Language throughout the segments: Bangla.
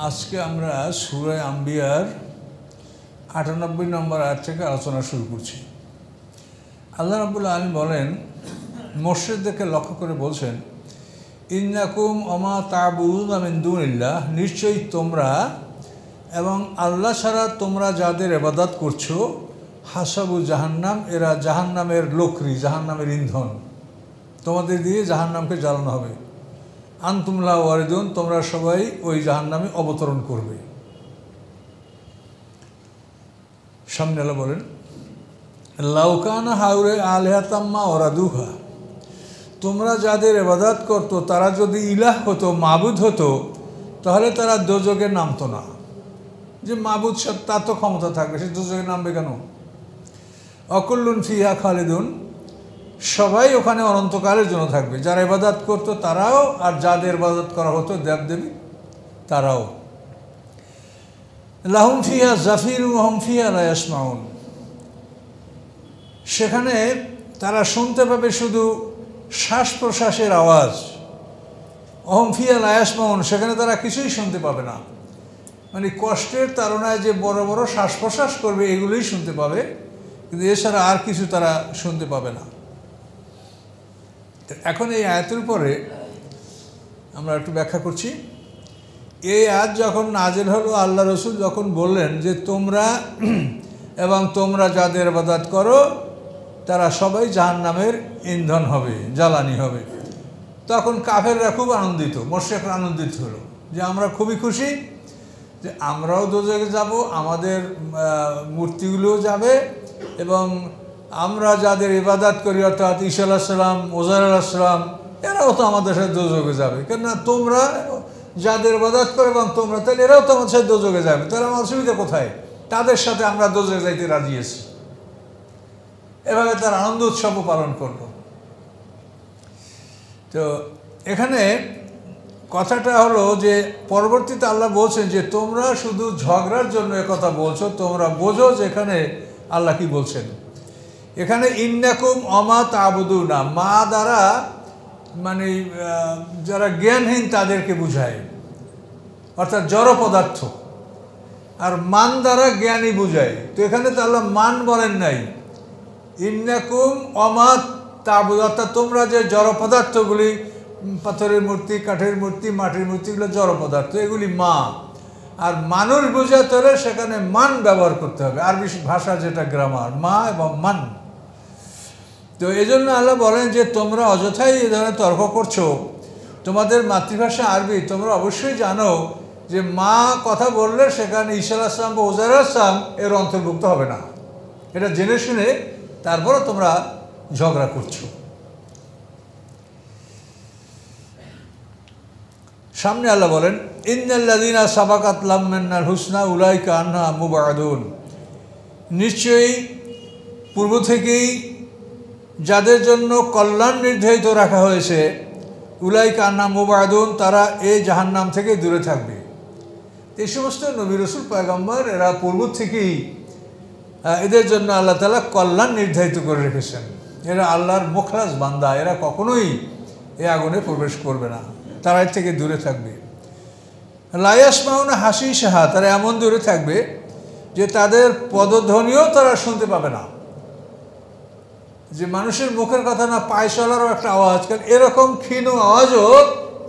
আজকে আমরা সূরা আম্বিয়ার ৯৮ নম্বর আয়াত থেকে আলোচনা শুরু করছি। আল্লাহ রাব্বুল আলামিন বলেন, মুশরিকদেরকে লক্ষ্য করে বলছেন, ইন্নাকুম ওমা তা'বুদুনা মিন দুনিল্লাহ, নিশ্চয়ই তোমরা এবং আল্লাহ ছাড়া তোমরা যাদের ইবাদত করছো, হাসাবু জাহান্নাম, এরা জাহান্নামের লোকরি, জাহান্নামের ইন্ধন, তোমাদের দিয়ে জাহান্নামকে জ্বালানো হবে। আনতুম লাহা ওয়ারিদুন, তোমরা সবাই ওই জাহান্নামে অবতরণ করবে। সামনে আল্লাহ বলেন, লাউ কানা হাউরে আলিহাতাম মা ওরাদুহা, তোমরা যাদের ইবাদত করতো তারা যদি ইলাহ হতো, মাবুদ হতো, তাহলে তারা দোজখে নামতো না। যে মাবুদ তার তো ক্ষমতা থাকবে, সে দোজখে নামবে কেন? অকুল্লুন ফিহা খালিদুন, সবাই ওখানে অনন্তকালের জন্য থাকবে। যারা ইবাদত করতো তারাও, আর যাদের ইবাদত করা হতো দেবদেবী তারাও। লাহুম ফিহা জাফিরুন ওয়া হুম ফিহা লা ইয়াসমাউন, সেখানে তারা শুনতে পাবে শুধু শ্বাস প্রশ্বাসের আওয়াজ। ওহুম ফিহা লা ইয়াসমাউন, সেখানে তারা কিছুই শুনতে পাবে না। মানে কষ্টের তাড়নায় যে বড় বড় শ্বাস প্রশ্বাস করবে এগুলোই শুনতে পাবে, কিন্তু এছাড়া আর কিছু তারা শুনতে পাবে না। এখন এই আয়াতের উপরে আমরা একটু ব্যাখ্যা করছি। এই আয়াত যখন নাজিল হলো, আল্লাহ রসুল যখন বললেন যে তোমরা এবং তোমরা যাদের ইবাদত করো তারা সবাই জাহান্নামের ইন্ধন হবে, জ্বালানি হবে, তখন কাফেররা খুব আনন্দিত, মুশরিকরা আনন্দিত হলো যে আমরা খুবই খুশি যে আমরাও দোজখে যাব, আমাদের মূর্তিগুলোও যাবে, এবং আমরা যাদের ইবাদত করি অর্থাৎ ঈসা আলাইহিস সালাম, উযাইর আলাইহিস সালাম, এরাও তো আমাদের সাথে দোজখে যাবে। কেননা তোমরা যাদের ইবাদত করো এবং তোমরা, তাহলে এরাও তো আমাদের সাথে দোজখে যাবে, তাহলে আমার অসুবিধা কোথায়? তাদের সাথে আমরা দোজখে যাইতে রাজি আছি। এভাবে তার আনন্দ উৎসবও পালন করল। তো এখানে কথাটা হলো যে পরবর্তীতে আল্লাহ বলছেন যে তোমরা শুধু ঝগড়ার জন্য একথা বলছো, তোমরা বোঝো যে এখানে আল্লাহ কি বলছেন। এখানে ইন্নাকুম ওমা তা'বুদুনা, মা দ্বারা মানে যারা জ্ঞানহীন তাদেরকে বুঝায়, অর্থাৎ জড় পদার্থ, আর মান দ্বারা জ্ঞানী বুঝায়। তো এখানে তো আল্লাহ মান বলেন নাই, ইন্নাকুম ওমা তা'বুদুনা, অর্থাৎ তোমরা যে জড় পদার্থগুলি, পাথরের মূর্তি, কাঠের মূর্তি, মাটির মূর্তিগুলো জড় পদার্থ, এগুলি মা। আর মানুষ বোঝাতে হলে সেখানে মান ব্যবহার করতে হবে, আরবি ভাষা যেটা গ্রামার, মা এবং মান। তো এই জন্য আল্লাহ বলেন যে তোমরা অযথাই এই ধরনের তর্ক করছো, তোমাদের মাতৃভাষা আরবি, তোমরা অবশ্যই জানো যে মা কথা বললে সেখানে ঈসা আলাইহিস সালাম বা উযাইর আলাইহিস সালাম এর অন্তর্ভুক্ত হবে না। এটা জেনে শুনে তারপরও তোমরা ঝগড়া করছো। সামনে আল্লাহ বলেন, ইন্নাল্লাযীনা সাবাকাত লাহুম মিনাল হুসনা উলাইকা আনহা মুবআদুন, নিশ্চয়ই পূর্ব থেকেই যাদের জন্য কল্যাণ নির্ধারিত রাখা হয়েছে, উলাইকা আনহা মুবআদুন, তারা এই জাহান্নাম থেকে দূরে থাকবে। এই সমস্ত নবী রাসূল পয়গম্বর এরা পূর্ব থেকেই এদের জন্য আল্লাহ তাআলা কল্যাণ নির্ধারিত করে রেখেছেন। এরা আল্লাহর মুখলাস বান্দা, এরা কখনোই এই আগুনে প্রবেশ করবে না, তারা এর থেকে দূরে থাকবে। লা ইয়াসমাউনা হাসিসাহা, তারা এমন দূরে থাকবে যে তাদের পদধ্বনিও তারা শুনতে পাবে না। যে মানুষের মুখের কথা না, পায়ে চলারও একটা আওয়াজ, কারণ এরকম ক্ষীণ আওয়াজও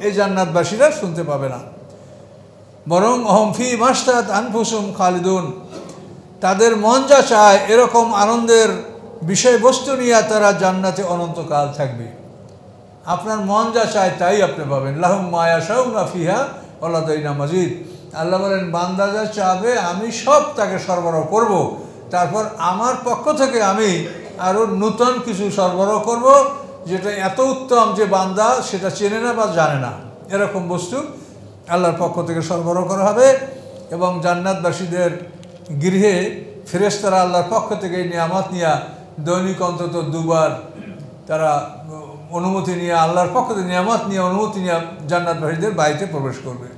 এই জান্নাতবাসীরা শুনতে পাবে না। বরং হুম ফী মাশতাহাত আনফুসুহুম খালিদুন, তাদের মন যা চায় এরকম আনন্দের বিষয়বস্তু নিয়ে তারা জান্নাতে অনন্তকাল থাকবে। আপনার মন যা চায় তাই আপনি পাবেন। লাহুম মা ইয়াশাউনা ফিহা ওয়া লাদাইনা মাজিদ, আল্লাহ বলেন বান্দা যা চাবে আমি সব তাকে সরবরাহ করব, তারপর আমার পক্ষ থেকে আমি আরও নূতন কিছু সরবরাহ করব, যেটা এত উত্তম যে বান্দা সেটা চেনে না বা জানে না। এরকম বস্তু আল্লাহর পক্ষ থেকে সরবরাহ করা হবে, এবং জান্নাতবাসীদের গৃহে ফেরেশতারা আল্লাহর পক্ষ থেকে নিয়ামত নিয়ে দৈনিক অন্তত দুবার তারা অনুমতি নিয়ে, আল্লাহর পক্ষ থেকে নিয়ামত নিয়ে, অনুমতি নিয়ে জান্নাতবাসীদের বাড়িতে প্রবেশ করবে।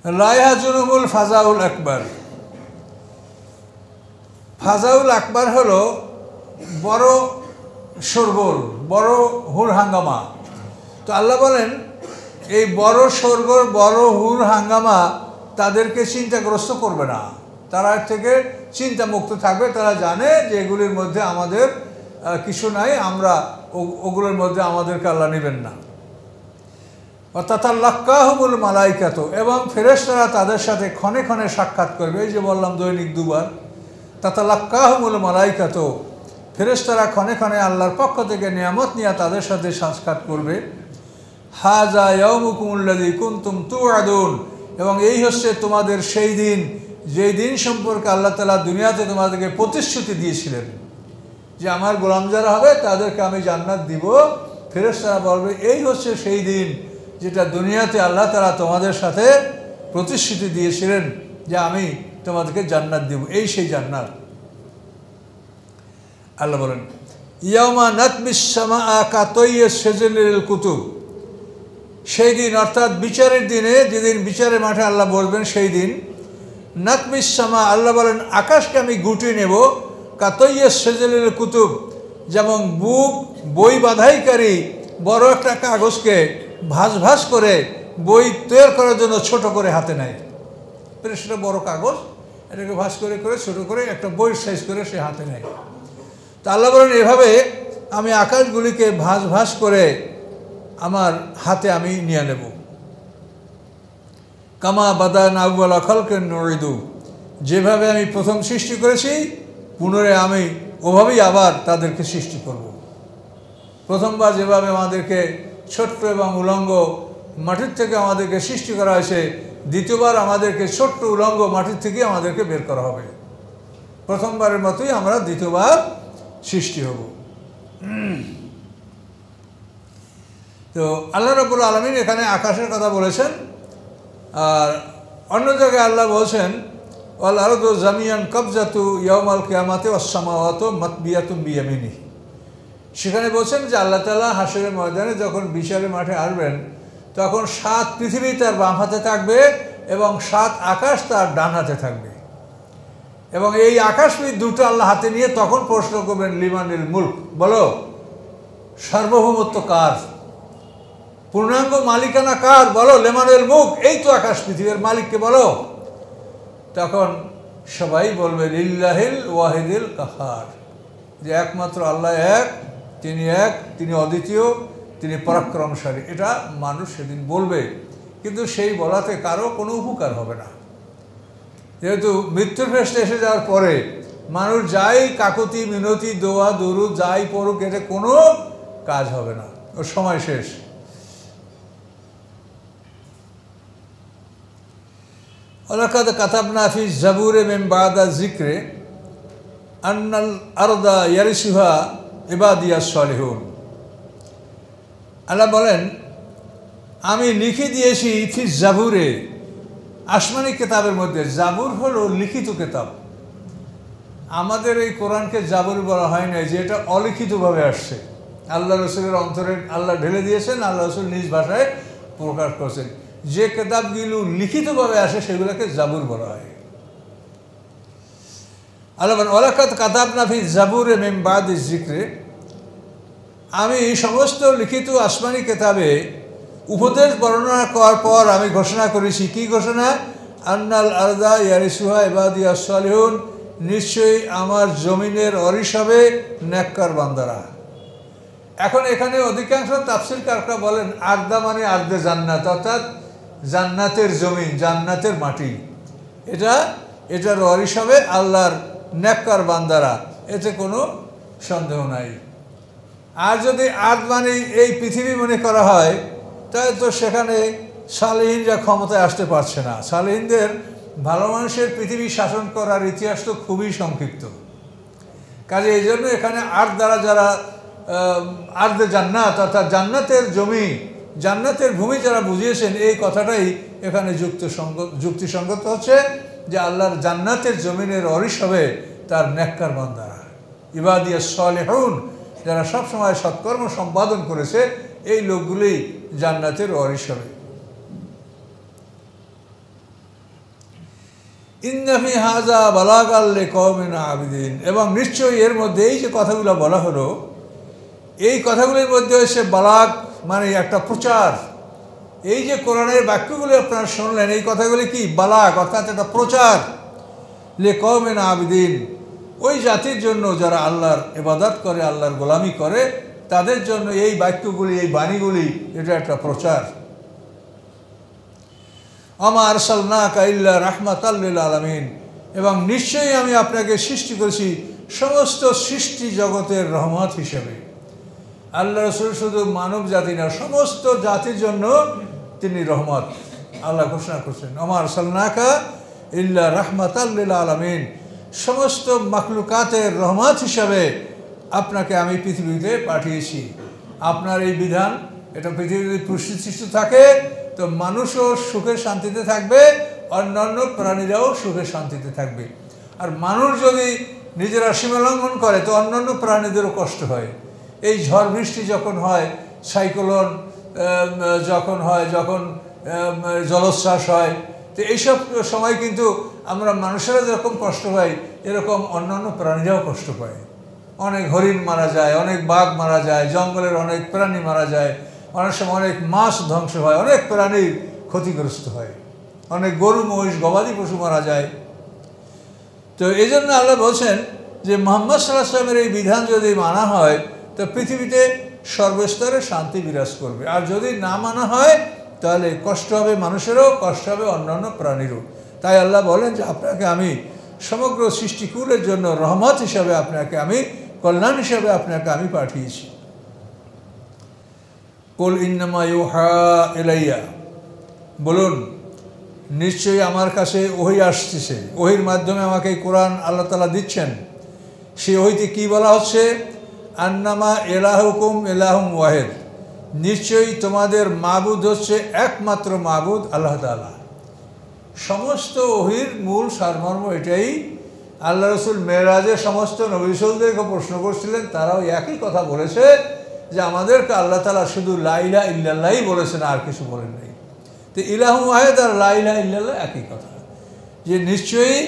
লা ইয়াহজুনুহুমুল ফাজাউল আকবার, ফাজাউল আকবার হলো বড় শোরগোল, বড় হুড় হাঙ্গামা। তো আল্লাহ বলেন এই বড় সরগর বড় হুর হাঙ্গামা তাদেরকে চিন্তাগ্রস্ত করবে না, তারা এর থেকে চিন্তামুক্ত থাকবে। তারা জানে যে এগুলির মধ্যে আমাদের কিছু নাই, আমরা ওগুলোর মধ্যে আমাদেরকে আল্লাহ নেবেন না। তাতাল্লাক্কাহুমুল মালাইকাত, এবং ফেরেশতারা তাদের সাথে ক্ষণে ক্ষণে সাক্ষাৎ করবে। এই যে বললাম দৈনিক দুবার, তাতাল্লাক্কাহুমুল মালাইকাত, ফেরেশতারা ক্ষণে ক্ষণে আল্লাহর পক্ষ থেকে নিয়ামত নিয়ে তাদের সাথে সাক্ষাৎ করবে। হাযা ইয়াউমুকুমুল্লাযী কুনতুম তুআদুন, এবং এই হচ্ছে তোমাদের সেই দিন, যেই দিন সম্পর্কে আল্লাহ তাআলা দুনিয়াতে তোমাদেরকে প্রতিশ্রুতি দিয়েছিলেন যে আমার গোলাম যারা হবে তাদেরকে আমি জান্নাত দিব। ফেরেশতারা বলবে এই হচ্ছে সেই দিন যেটা দুনিয়াতে আল্লাহ তাআলা তোমাদের সাথে প্রতিশ্রুতি দিয়েছিলেন যে আমি তোমাদেরকে জান্নাত দিব, এই সেই জান্নাত। আল্লাহ বলেন ইয়াউমা নাতমিস সামাআ কাতাইয়িস সিজিলিল কুতুব, সেই দিন অর্থাৎ বিচারের দিনে, যেদিন বিচারের মাঠে আল্লাহ বলবেন সেই দিন। নাতমিস সামা, আল্লাহ বলেন আকাশকে আমি গুটিয়ে নেব, কাতাইয়িস সিজিলিল কুতুব, যেমন বই বাঁধাইকারী বড় একটা কাগজকে ভাঁজ ভাঁজ করে বই তৈরি করার জন্য ছোট করে হাতে নেয়। সেটা বড় কাগজ, এটাকে ভাঁজ করে করে ছোট করে একটা বইয়ের সাইজ করে সে হাতে নেয়। তা আল্লাহ বলেন এভাবে আমি আকাশগুলিকে ভাঁজ ভাঁজ করে আমার হাতে আমি নিয়ে নেব। কামা বাদানা আউওয়ালা খালকিন নুঈদু, যেভাবে আমি প্রথম সৃষ্টি করেছি পুনরায় আমি ওভাবেই আবার তাদেরকে সৃষ্টি করব। প্রথমবার যেভাবে আমাদেরকে ছোট্ট এবং উলঙ্গ মাটির থেকে আমাদেরকে সৃষ্টি করা হয়েছে, দ্বিতীয়বার আমাদেরকে ছোট্ট উলঙ্গ মাটির থেকে আমাদেরকে বের করা হবে। প্রথমবারের মতোই আমরা দ্বিতীয়বার সৃষ্টি হব। তো আল্লাহ রাব্বুল আলামিন এখানে আকাশের কথা বলেছেন, আর অন্য জায়গায় আল্লাহ বলছেন ওয়াল আরদু জামিয়ান কবজাতু ইয়াউমাল কিয়ামাতি ওয়াস সামাওয়াতু মাতবিয়াতুম বিয়ামিনিহি। সেখানে বলছেন যে আল্লাহ তাআলা হাশরের ময়দানে যখন বিচারের মাঠে আসবেন তখন 7 পৃথিবী তার বাম হাতে থাকবে এবং 7 আকাশ তার ডান হাতে থাকবে, এবং এই আকাশ দুটো আল্লাহ হাতে নিয়ে তখন প্রশ্ন করবেন লিমানিল মুলক, বলো সার্বভৌমত্ব কার, পূর্ণাঙ্গ মালিকানা কার, বলো লিমানিল মুলক, এই তো আকাশ পৃথিবীর মালিককে বলো। তখন সবাই বলবে লিল্লাহিল ওয়াহিদিল কাহার, যে একমাত্র আল্লাহ এক, তিনি অদ্বিতীয়, তিনি পরাক্রমশালী। এটা মানুষ সেদিন বলবে, কিন্তু সেই বলাতে কারো কোনো উপকার হবে না। যেহেতু মৃত্যুর ফেসটা এসে যাওয়ার পরে মানুষ যাই কাকুতি মিনতি দোয়া দরুদ যাই পড়ুক, এতে কোনো কাজ হবে না, ওর সময় শেষ। ওয়ালাকাদ কাতাবনা ফি জাবুরে মিন বাদা যিকরি আন্নাল আরদা ইয়ারিসুহা ইবাদিয়াস সালিহুন। আল্লাহ বলেন আমি লিখে দিয়েছি ফি জাবুরে, আসমানি কিতাবের মধ্যে। জাবুর হলো লিখিত কিতাব। আমাদের এই কোরআনকে জাবুর বলা হয় না, যে এটা অলিখিতভাবে আসছে, আল্লাহ রসুলের অন্তরে আল্লাহ ঢেলে দিয়েছেন, আল্লাহ রসুল নিজ ভাষায় প্রকাশ করছেন। যে কিতাবগুলো লিখিতভাবে আসে সেগুলোকে জাবুর বলা হয়। আল্লাহ বলেন ওয়ালাকাদ কাতাবনা ফি জাবুরে মিন বাদি যিকরি, আমি সমস্ত লিখিত আসমানি কিতাবে উপদেশ বর্ণনা করার পর আমি ঘোষণা করেছি। কি ঘোষণা? আন্নাল আরদা ইয়ারিসুহা ইবাদিয়াস সালিহুন, নিশ্চয়ই আমার জমিনের ওয়ারিশ হবে নেককার বান্দারা। এখন এখানে অধিকাংশ তাফসীরকাররা বলেন আরদা মানে আরদে জান্নাত, অর্থাৎ জান্নাতের জমিন, জান্নাতের মাটি, এটার ওয়ারিশ হবে আল্লাহর নেককার বান্দারা, এতে কোনো সন্দেহ নাই। আর যদি আরদ মানে এই পৃথিবী মনে করা হয় তাহলে তো সেখানে সালেহিনরা ক্ষমতায় আসতে পারছে না। সালেহিনদের ভালো মানুষের পৃথিবী শাসন করার ইতিহাস তো খুবই সংক্ষিপ্ত। কাজে এই জন্য এখানে আরদ দ্বারা যারা আরদে জান্নাত অর্থাৎ জান্নাতের জমি, জান্নাতের ভূমি যারা বুঝিয়েছেন, এই কথাটাই এখানে যুক্তিসঙ্গত হচ্ছে যে আল্লাহর জান্নাতের জমিনের ওয়ারিশ হবে তার নেককার বান্দারা, ইবাদিয়াস সালিহুন, যারা সবসময় সৎকর্ম সম্পাদন করেছে, এই লোকগুলি জান্নাতের ওয়ারিশ হবে। ইন্না ফি হাযা বালাগাল লিকওমিন আবিদিন, এবং নিশ্চয়ই এর মধ্যে এই যে কথাগুলো বলা হলো, এই কথাগুলির মধ্যে হচ্ছে বালাগ মানে একটা প্রচার, এই যে কোরআনের বাক্যগুলি আপনারা শুনলেন, এই কথাগুলি কি বালাগ, অর্থাৎ একটা প্রচার লিকওমিন আবিদিন, ওই জাতির জন্য যারা আল্লাহর ইবাদত করে, আল্লাহর গোলামি করে, তাদের জন্য এই বাক্যগুলি, এই বাণীগুলি, এটা একটা প্রচার। আমা আরসালনাকা ইল্লা রাহমাতাল লিল আলামিন, এবং নিশ্চয়ই আমি আপনাকে সৃষ্টি করেছি সমস্ত সৃষ্টি জগতের রহমত হিসেবে। আল্লাহ রাসূল শুধু মানব জাতি না, সমস্ত জাতির জন্য তিনি রহমত। আল্লাহ ঘোষণা করছেন আমা আরসালনাকা ইল্লা রাহমাতাল লিল আলামিন, সমস্ত মাখলুকাতের রহমত হিসাবে আপনাকে আমি পৃথিবীতে পাঠিয়েছি। আপনার এই বিধান, এটা পৃথিবীতে প্রতিষ্ঠিত থাকে তো মানুষও সুখে শান্তিতে থাকবে, অন্যান্য প্রাণীরাও সুখে শান্তিতে থাকবে। আর মানুষ যদি নিজেরা সীমালঙ্ঘন করে তো অন্যান্য প্রাণীদেরও কষ্ট হয়। এই ঝড় বৃষ্টি যখন হয়, সাইক্লোন যখন হয়, যখন জলোচ্ছ্বাস হয়, তো এইসব সময় কিন্তু আমরা মানুষেরা যেরকম কষ্ট পাই, এরকম অন্যান্য প্রাণীরাও কষ্ট পায়। অনেক হরিণ মারা যায়, অনেক বাঘ মারা যায়, জঙ্গলের অনেক প্রাণী মারা যায়, অনেক সময় অনেক মাছ ধ্বংস হয়, অনেক প্রাণীর ক্ষতিগ্রস্ত হয়, অনেক গরু মহিষ গবাদি পশু মারা যায়। তো এই জন্য আল্লাহ বলছেন যে মুহাম্মদ সাল্লাল্লাহু আলাইহি ওয়াসাল্লামের এই বিধান যদি মানা হয় তো পৃথিবীতে সর্বস্তরে শান্তি বিরাজ করবে, আর যদি না মানা হয় তাহলে কষ্ট হবে মানুষেরও, কষ্ট হবে অন্যান্য প্রাণীরও। তাই আল্লাহ বলেন যে আপনাকে আমি সমগ্র সৃষ্টিকুলের জন্য রহমত হিসাবে, আপনাকে আমি কল্যাণ হিসাবে আপনাকে আমি পাঠিয়েছি। কুল ইন্নামা ইউহা ইলাইয়া, বলুন নিশ্চয়ই আমার কাছে ওহী আসতেছে, ওহীর মাধ্যমে আমাকে কোরআন আল্লাহ তাআলা দিচ্ছেন। সেই ওহীতে কী বলা হচ্ছে? আন্নামা ইলাহুকুম ইলাহুম ওয়াহিদ, নিশ্চয়ই তোমাদের মাবুদ হচ্ছে একমাত্র মাবুদ আল্লাহ তাআলা। সমস্ত ওহীর মূল সারমর্ম এটাই। আল্লাহ রাসূল মেরাজে সমস্ত নবী রাসূলদেরকে প্রশ্ন করছিলেন, তারাও একই কথা বলেছে যে আমাদেরকে আল্লাহ তাআলা শুধু লা ইলাহা ইল্লাল্লাহই বলেছেন, আর কিছু বলেন নাই। তো ইলাহু ওয়াহিদ আর লা ইলাহা ইল্লাল্লাহ একই কথা, যে নিশ্চয়ই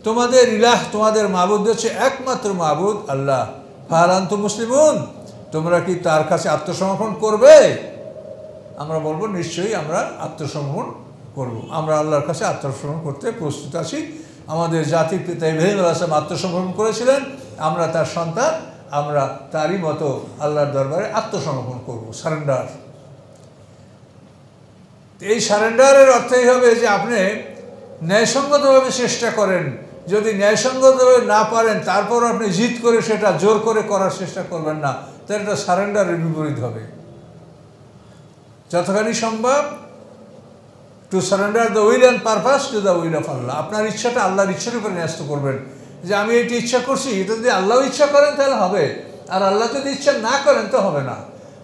তোমাদের ইলাহ, তোমাদের মাবুদ হচ্ছে একমাত্র মাবুদ আল্লাহ। ফাহাল আনতুম মুসলিমুন, তোমরা কি তার কাছে আত্মসমর্পণ করবে? আমরা বলবো নিশ্চয়ই আমরা আত্মসমর্পণ করব, আমরা আল্লাহর কাছে আত্মসমর্পণ করতে প্রস্তুত আছি। আমাদের জাতির পিতা ইব্রাহিম আলাইহিস সালাম আত্মসমর্পণ করেছিলেন, আমরা তার সন্তান, আমরা তারই মতো আল্লাহর দরবারে আত্মসমর্পণ করব, সারেন্ডার। এই সারেন্ডারের অর্থই হবে যে আপনি ন্যায়সঙ্গতভাবে চেষ্টা করেন, যদি ন্যায়সঙ্গতভাবে না পারেন তারপর আপনি জিদ করে সেটা জোর করে করার চেষ্টা করবেন না, তাহলে এটা সারেন্ডারের বিপরীত হবে। যতখানি সম্ভব to surrender the will and purpose to the will of Allah, আপনার ইচ্ছাটা আল্লাহর ইচ্ছার উপরে ন্যস্ত করবেন, যে আমি এটি ইচ্ছা করছি, এটা যদি আল্লাহ ইচ্ছা করেন তাহলে হবে, আর আল্লাহ যদি ইচ্ছা না করেন তো হবে না।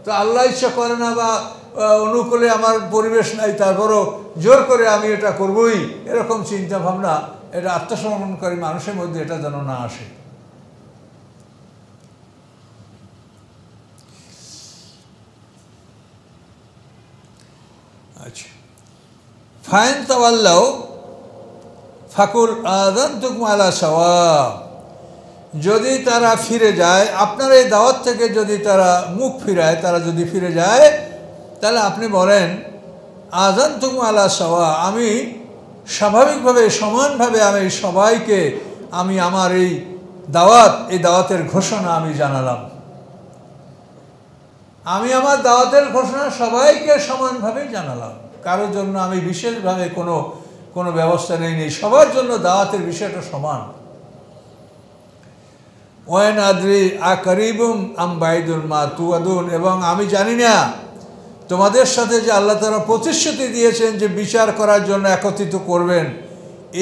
তো আল্লাহ ইচ্ছা করে না বা অনুকূলে আমার পরিবেশ নাই, তারপরও জোর করে আমি এটা করবই, এরকম চিন্তা ভাবনা, এটা আত্মসমর্পণকারী মানুষের মধ্যে এটা যেন না আসে। আচ্ছা, ফাইন তাওয়াল্লাউ ফাকুল আযানতুকুম আলা সাওয়া, যদি তারা ফিরে যায় আপনার এই দাওয়াত থেকে, যদি তারা মুখ ফিরায়, তারা যদি ফিরে যায়, তাহলে আপনি বলেন আযানতুকুম আলা সাওয়া, আমি স্বাভাবিকভাবে সমানভাবে আমি সবাইকে আমি আমার এই দাওয়াতের ঘোষণা আমি জানালাম। আমি আমার দাওয়াতের ঘোষণা সবাইকে সমানভাবে জানালাম, কারোর জন্য আমি বিশেষভাবে কোনো ব্যবস্থা নেইনি, সবার জন্য দাওয়াতের বিষয়টা সমান। ওয়ান আদরি আকারিবুম আম বাইদুন মা তুআদুন, এবং আমি জানি না তোমাদের সাথে যে আল্লাহ তাআলা প্রতিশ্রুতি দিয়েছেন যে বিচার করার জন্য একত্রিত করবেন,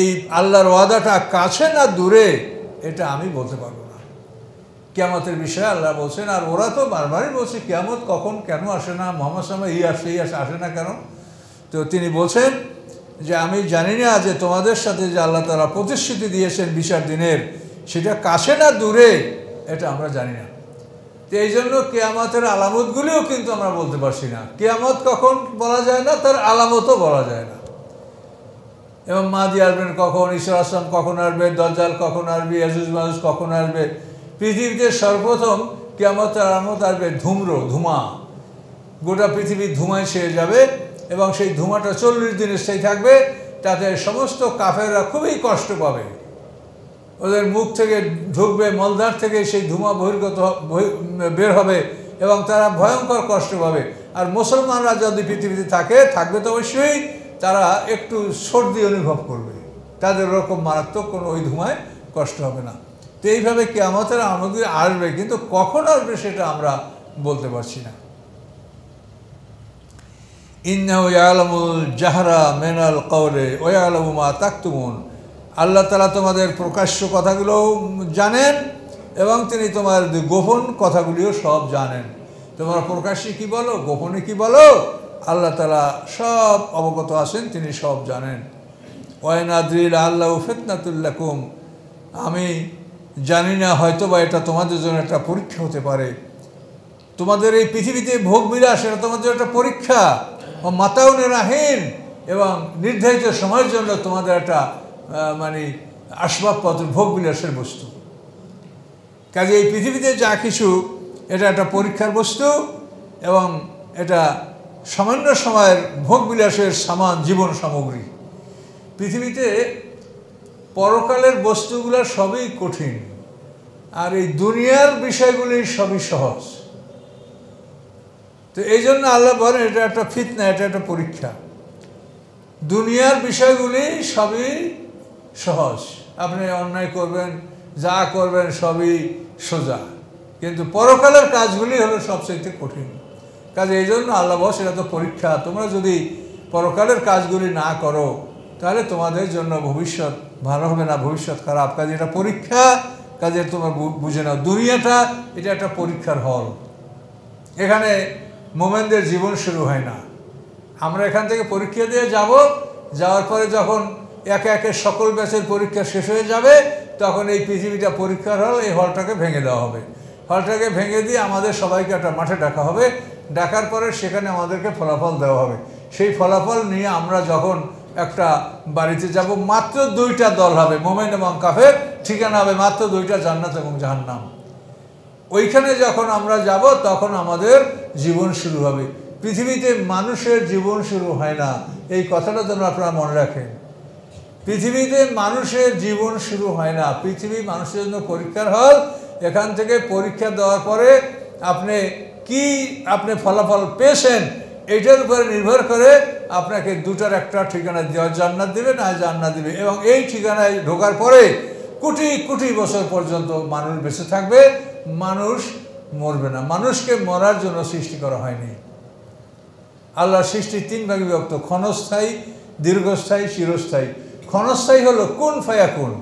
এই আল্লাহর ওয়াদাটা কাছে না দূরে, এটা আমি বলতে পারবো না। কিয়ামতের বিষয়ে আল্লাহ বলছেন, আর ওরা তো বারবারই বলছে কিয়ামত কখন কেন আসে না, মুহাম্মদ সাল্লাল্লাহু আলাইহি ওয়াসাল্লাম এই আসে না কেন। তো তিনি বলছেন যে আমি জানি না যে তোমাদের সাথে যে আল্লাহ তাআলা প্রতিশ্রুতি দিয়েছেন বিচার দিনের, সেটা কাছে না দূরে, এটা আমরা জানি না। তো এই জন্য কিয়ামতের আলামতগুলিও কিন্তু আমরা বলতে পারছি না। কিয়ামত কখন বলা যায় না, তার আলামতও বলা যায় না। এবং মাহদী আসবেন কখন, ঈসা আলাইহিস সালাম কখন আসবে, দাজ্জাল কখন আসবে, ইয়াজুজ মাজুজ কখন আসবে। পৃথিবীতে সর্বপ্রথম কিয়ামতের আলামত আসবে ধূমা, গোটা পৃথিবী ধুমায় ছেয়ে যাবে, এবং সেই ধোঁয়াটা 40 দিন স্থায়ী থাকবে, তাতে সমস্ত কাফেররা খুবই কষ্ট পাবে। ওদের মুখ থেকে ঢুকবে, মলদ্বার থেকে সেই ধোঁয়া বের হবে এবং তারা ভয়ঙ্কর কষ্ট পাবে। আর মুসলমানরা যদি পৃথিবীতে থাকবে তো অবশ্যই তারা একটু সর্দি অনুভব করবে, তাদের ওরকম মারাত্মক কোনো ওই ধোঁয়ায় কষ্ট হবে না। তো এইভাবে কিয়ামতের আমাদের আসবে, কিন্তু কখন আসবে সেটা আমরা বলতে পারছি না। ইন্নাহু ইয়ালামুল জাহরা মিনাল কওলি ওয়া ইয়ালামু মা তাকতুমুন। আল্লাহ তাআলা তোমাদের প্রকাশ্য কথাগুলোও জানেন এবং তিনি তোমার গোপন কথাগুলিও সব জানেন। তোমরা প্রকাশ্যে কি বলো, গোপনে কি বলো, আল্লাহ তাআলা সব অবগত আছেন, তিনি সব জানেন। ওয়া নাদরি লাআল্লাহু ফিতনাতুল লাকুম, আমি জানি না, হয়তো বা এটা তোমাদের জন্য একটা পরীক্ষা হতে পারে। তোমাদের এই পৃথিবীতে ভোগ বিলাস এটা তোমাদের একটা পরীক্ষা। ও মাতাউনের রাহিন, এবং নির্ধারিত সময়ের জন্য তোমাদের একটা মানে আসবাবপত্র, ভোগ বিলাসের বস্তু। কাজে এই পৃথিবীতে যা কিছু এটা একটা পরীক্ষার বস্তু, এবং এটা সামান্য সময়ের ভোগ বিলাসের সামান, জীবন সামগ্রী। পৃথিবীতে পরকালের বস্তুগুলো সবই কঠিন, আর এই দুনিয়ার বিষয়গুলি সবই সহজ। তো এই জন্য আল্লাহ বলেন এটা একটা ফিতনা, এটা একটা পরীক্ষা। দুনিয়ার বিষয়গুলি সবই সহজ, আপনি অন্যায় করবেন, যা করবেন সবই সোজা, কিন্তু পরকালের কাজগুলি হলো সবচেয়ে কঠিন। কাজে এই জন্য আল্লাহ বলে এটা তো পরীক্ষা, তোমরা যদি পরকালের কাজগুলি না করো তাহলে তোমাদের জন্য ভবিষ্যৎ ভালো হবে না, ভবিষ্যৎ খারাপ। কাজে এটা পরীক্ষা, কাজে তোমার বুঝে নাও দুনিয়াটা এটা একটা পরীক্ষার হল। এখানে মোমেনদের জীবন শুরু হয় না। আমরা এখান থেকে পরীক্ষা দিয়ে যাওয়ার পরে যখন একে একে সকল ব্যাচের পরীক্ষা শেষ হয়ে যাবে, তখন এই পৃথিবীটা পরীক্ষার হল, এই হলটাকে ভেঙে দেওয়া হবে। হলটাকে ভেঙে দিয়ে আমাদের সবাইকে একটা মাঠে ডাকা হবে, ডাকার পরে সেখানে আমাদেরকে ফলাফল দেওয়া হবে। সেই ফলাফল নিয়ে আমরা যখন একটা বাড়িতে যাব, মাত্র 2টা দল হবে, মোমেন এবং কাফের, ঠিকানা হবে মাত্র 2টা, জান্নাত এবং জাহান্নাম। ওইখানে যখন আমরা যাব তখন আমাদের জীবন শুরু হবে। পৃথিবীতে মানুষের জীবন শুরু হয় না, এই কথাটা যেন আপনারা মনে রাখেন। পৃথিবীতে মানুষের জীবন শুরু হয় না, পৃথিবী মানুষের জন্য পরীক্ষার হল। এখান থেকে পরীক্ষা দেওয়ার পরে আপনি ফলাফল পেয়েছেন, এইটার উপরে নির্ভর করে আপনাকে 2টার একটা ঠিকানা দেওয়া, জান্নাত দিবে না জান্নাত দিবে। এবং এই ঠিকানায় ঢোকার পরে কোটি কোটি বছর পর্যন্ত মানুষ বেঁচে থাকবে, মানুষ মরবে না। মানুষকে মরার জন্য সৃষ্টি করা হয়নি। আল্লাহর সৃষ্টি 3 ভাগে বিভক্ত: ক্ষণস্থায়ী, দীর্ঘস্থায়ী, চিরস্থায়ী। ক্ষণস্থায়ী হলো কুন ফায়াকুন।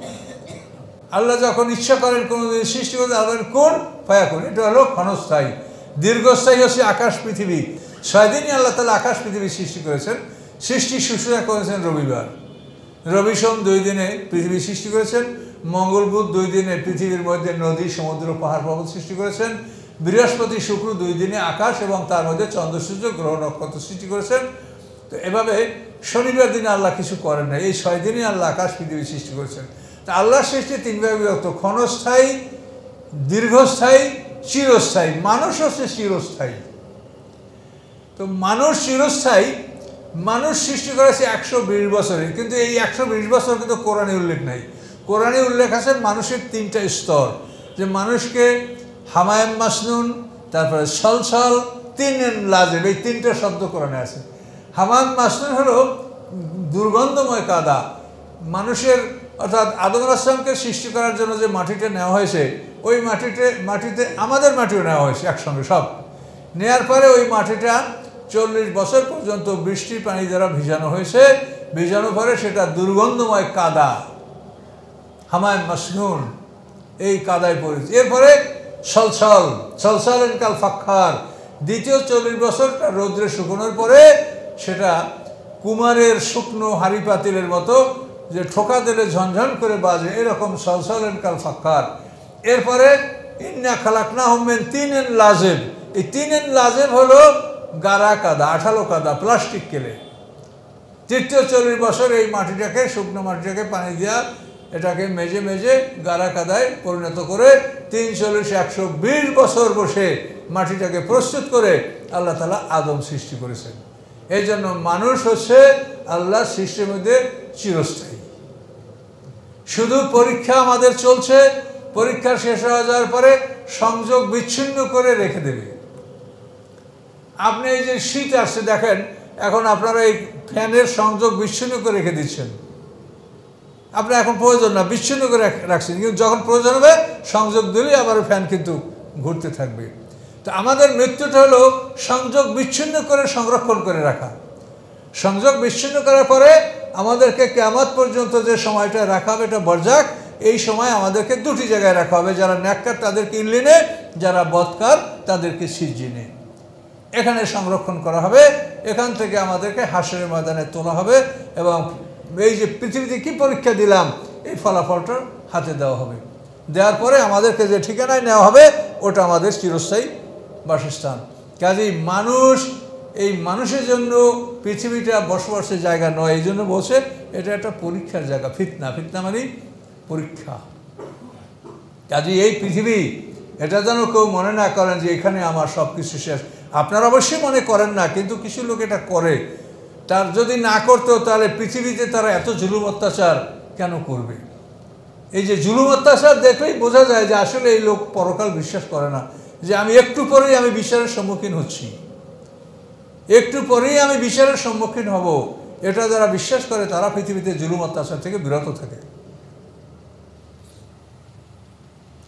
আল্লাহ যখন ইচ্ছা করেন কোনো সৃষ্টি করতে, আল্লাহ কুন ফায়াকুন, এটা হলো ক্ষণস্থায়ী। দীর্ঘস্থায়ী হচ্ছে আকাশ পৃথিবী। 6 দিনই আল্লাহ তাআলা আকাশ পৃথিবী সৃষ্টি করেছেন। সৃষ্টি শুরু করেছেন রবিবার, রবি সোম 2 দিনে পৃথিবী সৃষ্টি করেছেন। মঙ্গল বুধ 2 দিনে পৃথিবীর মধ্যে নদী, সমুদ্র, পাহাড় পর্বত সৃষ্টি করেছেন। বৃহস্পতি শুক্র 2 দিনে আকাশ এবং তার মধ্যে চন্দ্র সূর্য গ্রহ নক্ষত্র সৃষ্টি করেছেন। তো এভাবে শনিবার দিনে আল্লাহ কিছু করেন না, এই 6 দিনই আল্লাহ আকাশ পৃথিবী সৃষ্টি করেছেন। তা আল্লাহর সৃষ্টি 3 ভাগে বিভক্ত: ক্ষণস্থায়ী, দীর্ঘস্থায়ী, চিরস্থায়ী। মানুষ হচ্ছে চিরস্থায়ী। তো মানুষ চিরস্থায়ী, মানুষ সৃষ্টি করেছে 120 বছরে, কিন্তু এই 120 বছর কিন্তু কোরআনে উল্লেখ নাই। কোরআনে উল্লেখ আছে মানুষের 3টা স্তর, যে মানুষকে হামায়েম মাসনুন, তারপরে সলসল, 3 লাজেব, এই 3টা শব্দ কোরআনে আছে। হামায়েম মাসনুন হলো দুর্গন্ধময় কাদা। মানুষের অর্থাৎ আদম আলাইহিস সালামকে সৃষ্টি করার জন্য যে মাটিটা নেওয়া হয়েছে, ওই মাটিতে আমাদের মাটিও নেওয়া হয়েছে একসঙ্গে সব। নেওয়ার পরে ওই মাটিটা 40 বছর পর্যন্ত বৃষ্টির পানি দ্বারা ভিজানো হয়েছে। ভিজানোর পরে সেটা দুর্গন্ধময় কাদা, হামায়েম মাসনুন, এই কাদায় পড়েছে। এরপরে সলসল কাল ফাক্খার, দ্বিতীয় 40 বছরটা রৌদ্রে শুকনোর পরে সেটা কুমারের শুকনো হাঁড়ি পাতিলের মতো, যে ঠোকা দিলে ঝনঝন করে বাজে, এরকম সলসল কাল ফাক্খার। এরপরে ইন্না খালাকনাহুম মিন তিনিন লাজেব, এই 3 লাজেব হলো গাড়া কাদা, আঠালো কাদা, প্লাস্টিক কেলে। তৃতীয় 40 বছর এই মাটিটাকে, শুকনো মাটিটাকে পানি দেওয়া, এটাকে মেজে মেজে গাড়া কাদায় পরিণত করে 340-120 বছর বসে মাটিটাকে প্রস্তুত করে আল্লাহ তাআলা আদম সৃষ্টি করেছেন। এই জন্য মানুষ হচ্ছে আল্লাহর সৃষ্টির মধ্যে চিরস্থায়ী। শুধু পরীক্ষা আমাদের চলছে, পরীক্ষা শেষ হয়ে যাওয়ার পরে সংযোগ বিচ্ছিন্ন করে রেখে দেবে। আপনি এই যে শীত আসছে দেখেন, এখন আপনারা এই ফ্যানের সংযোগ বিচ্ছিন্ন করে রেখে দিচ্ছেন। আপনার এখন প্রয়োজন না, বিচ্ছিন্ন করে রাখছেন, কিন্তু যখন প্রয়োজন হবে সংযোগ দিলেই আবার ফ্যান কিন্তু ঘুরতে থাকবে। তো আমাদের মৃত্যুটা হলো সংযোগ বিচ্ছিন্ন করে সংরক্ষণ করে রাখা। সংযোগ বিচ্ছিন্ন করার পরে আমাদেরকে কিয়ামত পর্যন্ত যে সময়টা রাখা হবে এটা বরজাক, এই সময় আমাদেরকে দুটি জায়গায় রাখা হবে, যারা নেককার তাদেরকে ইল্লিনে, যারা বদকার তাদেরকে সিজ্জিনে। এখানে সংরক্ষণ করা হবে, এখান থেকে আমাদেরকে হাসরের ময়দানে তোলা হবে এবং এই যে পৃথিবীতে কি পরীক্ষা দিলাম এই ফলাফলটা হাতে দেওয়া হবে। দেওয়ার পরে আমাদেরকে যে ঠিকানায় নেওয়া হবে ওটা আমাদের চিরস্থায়ী বাসস্থান। কাজেই মানুষ, এই মানুষের জন্য পৃথিবীটা বসবাসের জায়গা নয়, এই জন্য বলছে এটা একটা পরীক্ষার জায়গা। ফিতনা, ফিতনা মানে পরীক্ষা। কাজেই এই পৃথিবী, এটা যেন কেউ মনে না করেন যে এখানে আমার সব কিছু শেষ। আপনারা অবশ্যই মনে করেন না, কিন্তু কিছু লোক এটা করে। তার যদি না করতো তাহলে পৃথিবীতে তারা এত জুলুম অত্যাচার কেন করবে? এই যে জুলুম অত্যাচার দেখলেই বোঝা যায় যে আসলে এই লোক পরকাল বিশ্বাস করে না, যে আমি একটু পরেই আমি বিচারের সম্মুখীন হচ্ছি, একটু পরেই আমি বিচারের সম্মুখীন হব, এটা যারা বিশ্বাস করে তারা পৃথিবীতে জুলুম অত্যাচার থেকে বিরত থাকে।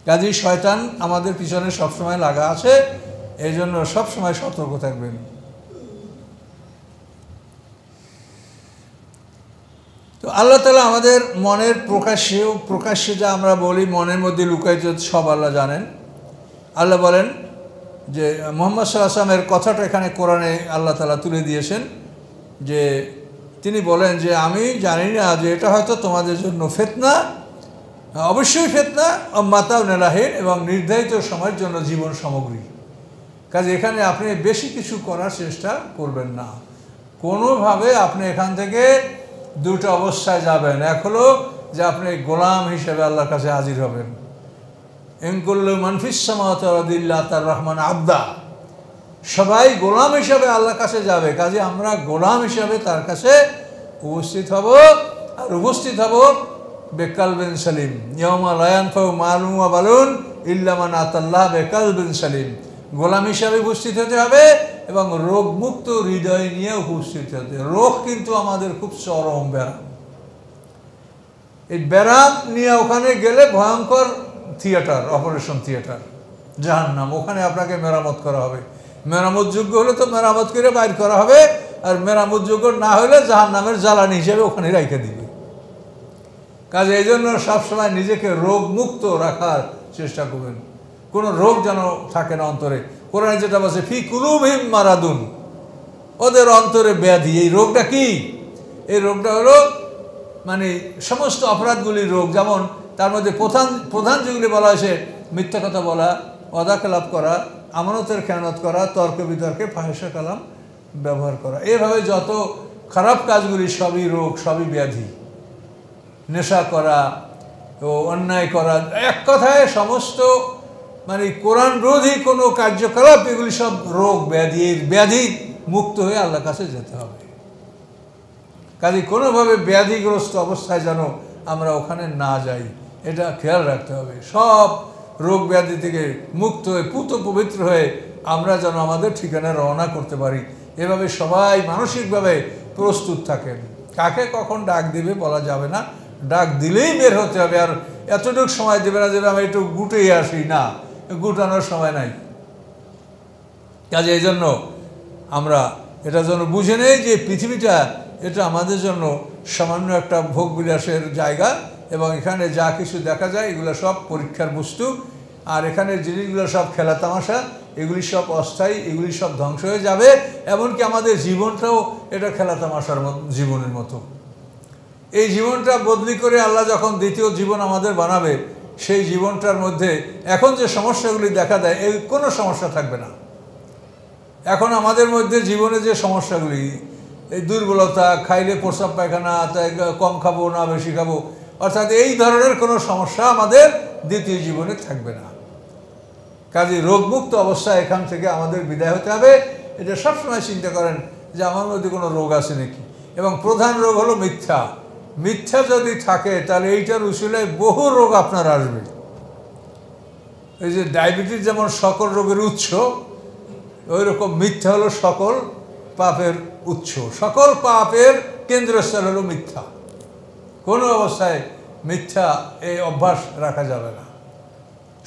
কাজেই শয়তান আমাদের পিছনে সবসময় লাগা আছে, এই জন্য সবসময় সতর্ক থাকবেন। তো আল্লাহ তাআলা আমাদের মনের প্রকাশ্যে যা আমরা বলি, মনের মধ্যে লুকায়িত সব আল্লাহ জানেন। আল্লাহ বলেন যে মুহাম্মদ সাল্লাল্লাহু আলাইহি ওয়াসাল্লামের কথাটা এখানে কোরআনে আল্লাহ তাআলা তুলে দিয়েছেন, যে তিনি বলেন যে আমি জানি না যে এটা হয়তো তোমাদের জন্য ফিতনা, অবশ্যই ফিতনা, মাতাউ নেলাহিন, এবং নির্ধারিত সময়ের জন্য জীবন সামগ্রী। কাজে এখানে আপনি বেশি কিছু করার চেষ্টা করবেন না। কোনোভাবে আপনি এখান থেকে দুটো অবস্থায় যাবেন। এক হলো যে আপনি গোলাম হিসেবে আল্লাহর কাছে হাজির হবেন। ইনকুল্লু মান ফিস সামাওয়াতি ওয়াল আরদি ইল্লা আতার রহমান আবদা, সবাই গোলাম হিসেবে আল্লাহর কাছে যাবে। কাজে আমরা গোলাম হিসেবে তার কাছে উপস্থিত হব, আর উপস্থিত হব বেকালবিন সালিম। ইয়াউমা লা ইয়ানফাউ মালুন ওয়া বানুন ইল্লা মান আতাল্লাহ বেকালবিন সালিম। গোলাম হিসাবে উপস্থিত হতে হবে এবং রোগমুক্ত হৃদয় নিয়ে উপস্থিত হতে। রোগ কিন্তু আমাদের খুব চরম ব্যারাম। এই ব্যারাম নিয়ে ওখানে গেলে ভয়ঙ্কর থিয়েটার, অপারেশন থিয়েটার, জাহান্নাম। ওখানে আপনাকে মেরামত করা হবে। মেরামতযোগ্য হলে তো মেরামত করে বাইর করা হবে, আর মেরামতযোগ্য না হলে জাহান্নামের জ্বালানি হিসেবে ওখানে রেখে দিবে। কাজে এই জন্য সবসময় নিজেকে রোগমুক্ত রাখার চেষ্টা করবেন, কোনো রোগ যেন থাকে না অন্তরে। কোরআনে যেটা বলছে ফি কুলুবিহিম মারাদুন, ওদের অন্তরে ব্যাধি। এই রোগটা কি? এই রোগটা হলো মানে সমস্ত অপরাধগুলির রোগ। যেমন তার মধ্যে প্রধান যেগুলি বলা হয়েছে, মিথ্যা কথা বলা, ওয়াদা খেলাপ করা, আমানতের খেয়ানত করা, তর্ক বিতর্কে ফাহিশা কালাম ব্যবহার করা, এভাবে যত খারাপ কাজগুলি সবই রোগ, সবই ব্যাধি। নেশা করা ও অন্যায় করা, এক কথায় সমস্ত মানে কোরআন বিরোধী কোনো কার্যকলাপ, এগুলি সব রোগ ব্যাধি। ব্যাধি মুক্ত হয়ে আল্লাহর কাছে যেতে হবে। কাজে কোনোভাবে ব্যাধিগ্রস্ত অবস্থায় যেন আমরা ওখানে না যাই, এটা খেয়াল রাখতে হবে। সব রোগ ব্যাধি থেকে মুক্ত হয়ে পুত পবিত্র হয়ে আমরা যেন আমাদের ঠিকানায় রওনা করতে পারি। এভাবে সবাই মানসিকভাবে প্রস্তুত থাকেন। কাকে কখন ডাক দিবে বলা যাবে না, ডাক দিলেই বের হতে হবে। আর এতটুকু সময় দেবে না যে আমি একটু গুটিয়ে আসি, না, গুটানোর সময় নাই। কাজে এই জন্য আমরা এটা যেন বুঝে নেই যে পৃথিবীটা এটা আমাদের জন্য সামান্য একটা ভোগ বিলাসের জায়গা, এবং এখানে যা কিছু দেখা যায় এগুলো সব পরীক্ষার বস্তু। আর এখানে জিনিসগুলো সব খেলা তামাশা, এগুলি সব অস্থায়ী, এগুলি সব ধ্বংস হয়ে যাবে। এমনকি আমাদের জীবনটাও এটা খেলা তামাশার জীবনের মতো। এই জীবনটা বদলি করে আল্লাহ যখন দ্বিতীয় জীবন আমাদের বানাবে, সেই জীবনটার মধ্যে এখন যে সমস্যাগুলি দেখা দেয়, এই কোনো সমস্যা থাকবে না। এখন আমাদের মধ্যে জীবনে যে সমস্যাগুলি, এই দুর্বলতা, খাইলে প্রস্রাব পায়খানা, তাই কম খাবো না বেশি খাবো, অর্থাৎ এই ধরনের কোনো সমস্যা আমাদের দ্বিতীয় জীবনে থাকবে না। কাজে রোগমুক্ত অবস্থায় এখান থেকে আমাদের বিদায় হতে হবে। এটা সবসময় চিন্তা করেন যে আমার মধ্যে কোনো রোগ আছে নাকি। এবং প্রধান রোগ হলো মিথ্যা। মিথ্যা যদি থাকে তাহলে এইটার উসিলায় বহু রোগ আপনার আসবে। এই যে ডায়াবেটিস যেমন সকল রোগের উৎস, ওই রকম মিথ্যা হলো সকল পাপের উৎস। সকল পাপের কেন্দ্রস্থল হলো মিথ্যা। কোনো অবস্থায় মিথ্যা এই অভ্যাস রাখা যাবে না।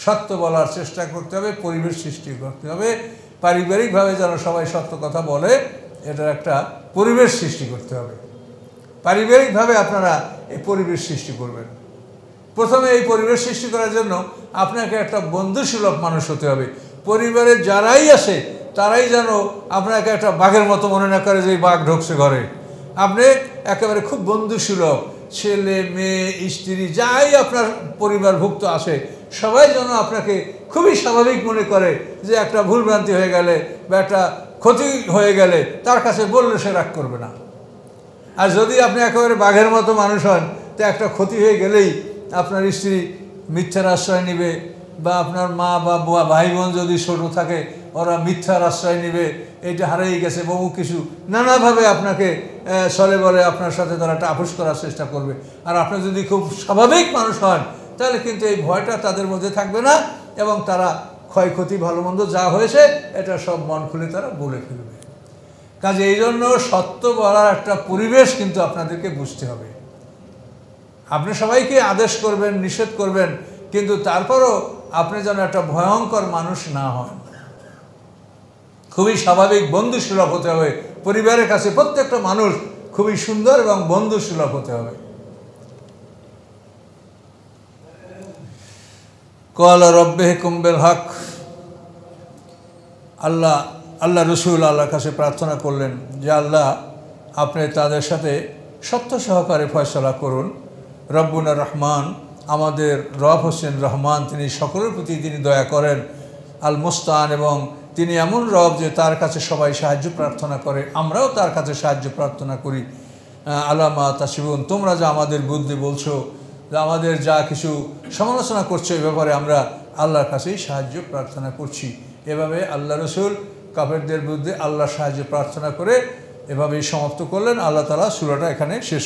সত্য বলার চেষ্টা করতে হবে, পরিবেশ সৃষ্টি করতে হবে, পারিবারিকভাবে যেন সবাই সত্য কথা বলে, এটার একটা পরিবেশ সৃষ্টি করতে হবে। পারিবারিকভাবে আপনারা এই পরিবেশ সৃষ্টি করবেন। প্রথমে এই পরিবেশ সৃষ্টি করার জন্য আপনাকে একটা বন্ধুসুলভ মানুষ হতে হবে। পরিবারে যারাই আসে তারাই যেন আপনাকে একটা বাঘের মতো মনে না করে যে এই বাঘ ঢুকছে ঘরে। আপনি একেবারে খুব বন্ধুসুলভ, ছেলে মেয়ে স্ত্রী যাই আপনার পরিবারভুক্ত আসে সবাই যেন আপনাকে খুবই স্বাভাবিক মনে করে, যে একটা ভুলভ্রান্তি হয়ে গেলে বা একটা ক্ষতি হয়ে গেলে তার কাছে বললে সে রাগ করবে না। আর যদি আপনি একেবারে বাঘের মতো মানুষ হন, তো একটা ক্ষতি হয়ে গেলেই আপনার স্ত্রী মিথ্যার আশ্রয় নেবে, বা আপনার মা বা ভাই বোন যদি ছোটো থাকে ওরা মিথ্যার আশ্রয় নেবে, এইটা হারিয়ে গেছে বহু কিছু নানাভাবে আপনাকে চলে বলে আপনার সাথে তারা একটা আপোষ করার চেষ্টা করবে। আর আপনি যদি খুব স্বাভাবিক মানুষ হন তাহলে কিন্তু এই ভয়টা তাদের মধ্যে থাকবে না, এবং তারা ক্ষয়ক্ষতি ভালো মন্দ যা হয়েছে এটা সব মন খুলে তারা বলে ফেলবে। কাজে এই জন্য সত্য বলার একটা পরিবেশ কিন্তু আপনাদেরকে বুঝতে হবে। আপনি সবাইকে আদেশ করবেন, নিষেধ করবেন, কিন্তু তারপরও আপনি যেন একটা ভয়ঙ্কর মানুষ না হন। খুবই স্বাভাবিক বন্ধুসুলভ হতে হবে। পরিবারের কাছে প্রত্যেকটা মানুষ খুবই সুন্দর এবং বন্ধুসুলভ হতে হবে। ক্বালা রাব্বিকুম বিল হক, আল্লাহ রসুল আল্লাহর কাছে প্রার্থনা করলেন যে আল্লাহ আপনি তাদের সাথে সত্য সহকারে ফয়সালা করুন। রব্বুনা রহমান, আমাদের রব হোসেন রহমান, তিনি সকলের প্রতি তিনি দয়া করেন। আল মুস্তান, এবং তিনি এমন রব যে তার কাছে সবাই সাহায্য প্রার্থনা করে, আমরাও তার কাছে সাহায্য প্রার্থনা করি। আলামা তাসিবুন, তোমরা যা আমাদের বুদ্ধি বলছো, যে আমাদের যা কিছু সমালোচনা করছো, এ ব্যাপারে আমরা আল্লাহর কাছেই সাহায্য প্রার্থনা করছি। এভাবে আল্লাহ রসুল কাফেরদের বিরুদ্ধে আল্লাহর সাহায্য প্রার্থনা করে এভাবেই সমাপ্ত করলেন। আল্লাহ তাআলা সূরাটা এখানে শেষ